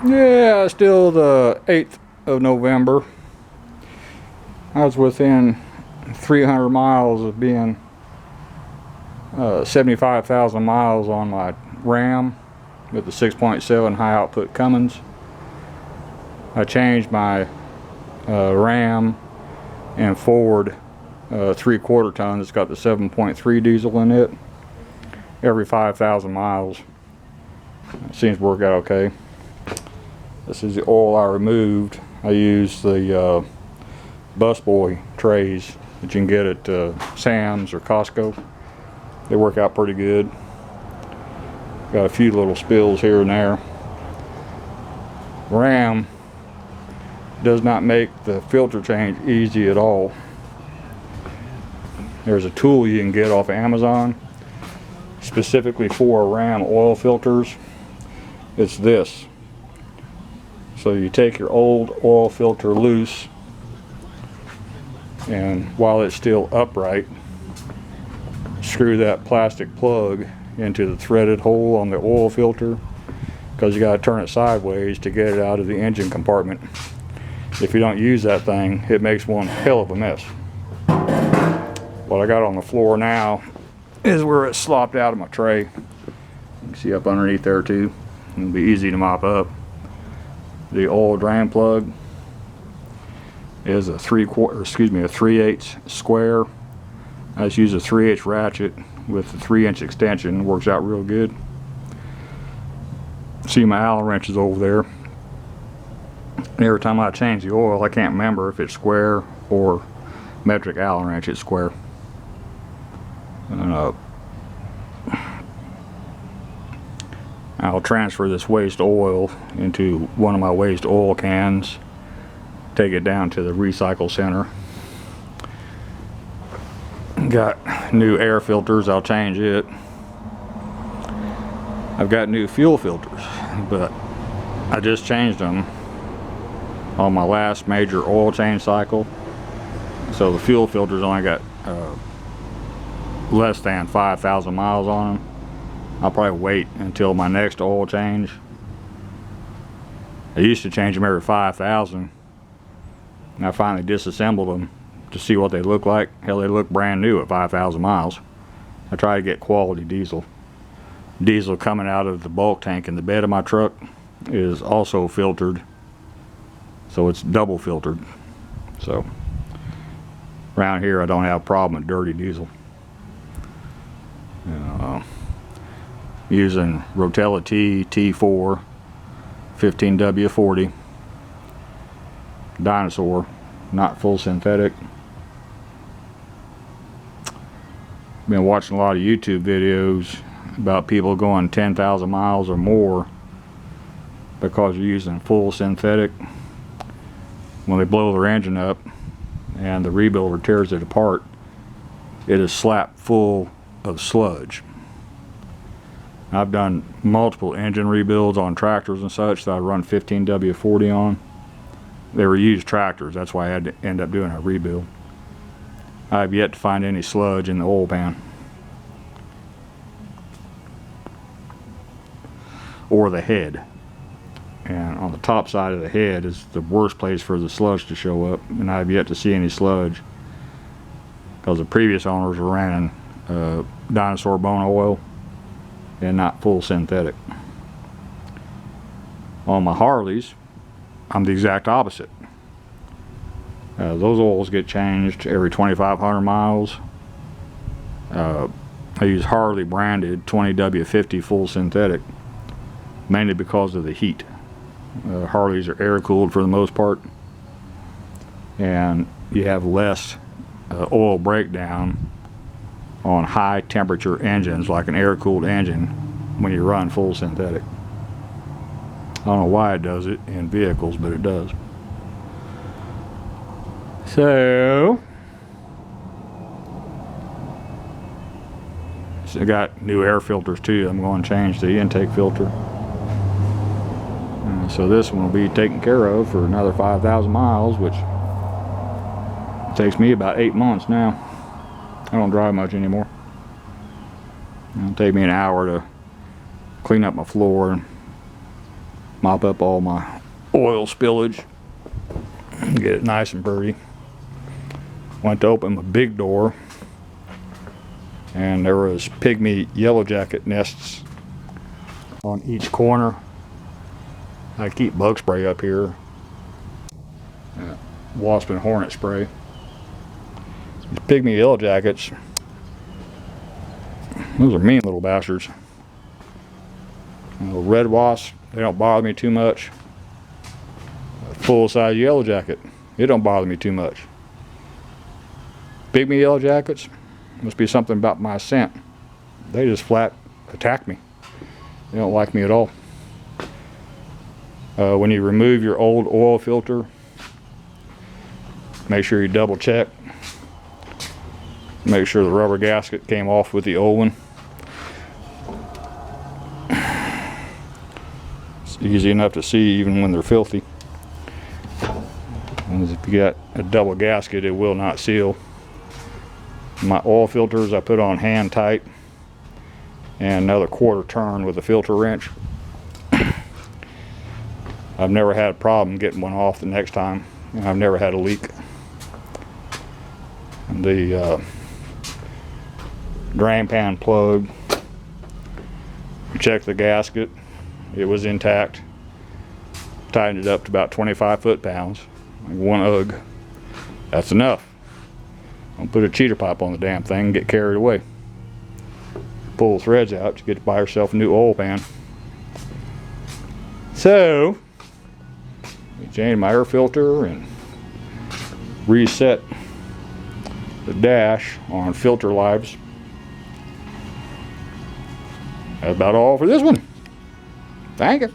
Yeah, still the 8th of November. I was within 300 miles of being 75,000 miles on my Ram with the 6.7 high output Cummins. I changed my Ram and Ford 3/4 ton. It's got the 7.3 diesel in it. Every 5,000 miles. It seems to work out okay. This is the oil I removed. I used the busboy trays that you can get at Sam's or Costco. They work out pretty good. Got a few little spills here and there. Ram does not make the filter change easy at all. There's a tool you can get off of Amazon specifically for Ram oil filters. It's this. So you take your old oil filter loose, and while it's still upright, screw that plastic plug into the threaded hole on the oil filter, because you got to turn it sideways to get it out of the engine compartment. If you don't use that thing, it makes one hell of a mess. What I got on the floor now is where it slopped out of my tray. You can see up underneath there too. It'll be easy to mop up. The oil drain plug is a 3/8 square. I just use a 3/8 ratchet with a 3-inch extension. It works out real good. See my Allen wrenches over there. And every time I change the oil, I can't remember if it's square or metric Allen wrench. It's square. And, I'll transfer this waste oil into one of my waste oil cans, take it down to the recycle center. Got new air filters, I'll change it. I've got new fuel filters, but I just changed them on my last major oil change cycle. So the fuel filters only got less than 5,000 miles on them. I'll probably wait until my next oil change. I used to change them every 5,000. And I finally disassembled them to see what they look like. Hell, they look brand new at 5,000 miles. I try to get quality diesel. Diesel coming out of the bulk tank in the bed of my truck is also filtered. So it's double filtered. So around here I don't have a problem with dirty diesel. Using Rotella T4 15W40 Dinosaur, not full synthetic. Been watching a lot of YouTube videos about people going 10,000 miles or more because they're using full synthetic. When they blow their engine up and the rebuilder tears it apart, it is slapped full of sludge. I've done multiple engine rebuilds on tractors and such that I run 15W40 on. They were used tractors, that's why I had to end up doing a rebuild. I have yet to find any sludge in the oil pan or the head. And on the top side of the head is the worst place for the sludge to show up, and I have yet to see any sludge because the previous owners were running Dinosaur bone oil and not full synthetic. On my Harleys, I'm the exact opposite. Those oils get changed every 2,500 miles. I use Harley branded 20W50 full synthetic, mainly because of the heat. Harleys are air cooled for the most part, and you have less oil breakdown on high temperature engines like an air cooled engine when you run full synthetic. I don't know why it does it in vehicles, but it does. So I got new air filters too. I'm going to change the intake filter. So this one will be taken care of for another 5,000 miles, which takes me about 8 months now. I don't drive much anymore. It'll take me an hour to clean up my floor, Mop up all my oil spillage. Get it nice and pretty. Went to open my big door, and there was pygmy yellow jacket nests on each corner. I keep bug spray up here. Wasp and hornet spray. These pygmy yellow jackets, those are mean little bastards. Red wasps, they don't bother me too much. Full size yellow jacket, it don't bother me too much. Pygmy yellow jackets, must be something about my scent. They just flat attack me. They don't like me at all. When you remove your old oil filter, make sure you double check. Make sure the rubber gasket came off with the old one. It's easy enough to see even when they're filthy. And if you got a double gasket, it will not seal. My oil filters I put on hand tight, and another quarter turn with a filter wrench. I've never had a problem getting one off the next time, and I've never had a leak. And the drain pan plug, checked the gasket, it was intact. Tightened it up to about 25 foot-pounds, like one UGG. That's enough. Don't put a cheater pipe on the damn thing and get carried away. Pull the threads out, you get to buy yourself a new oil pan. So, change my air filter and reset the dash on filter lives. That's about all for this one. Thank you.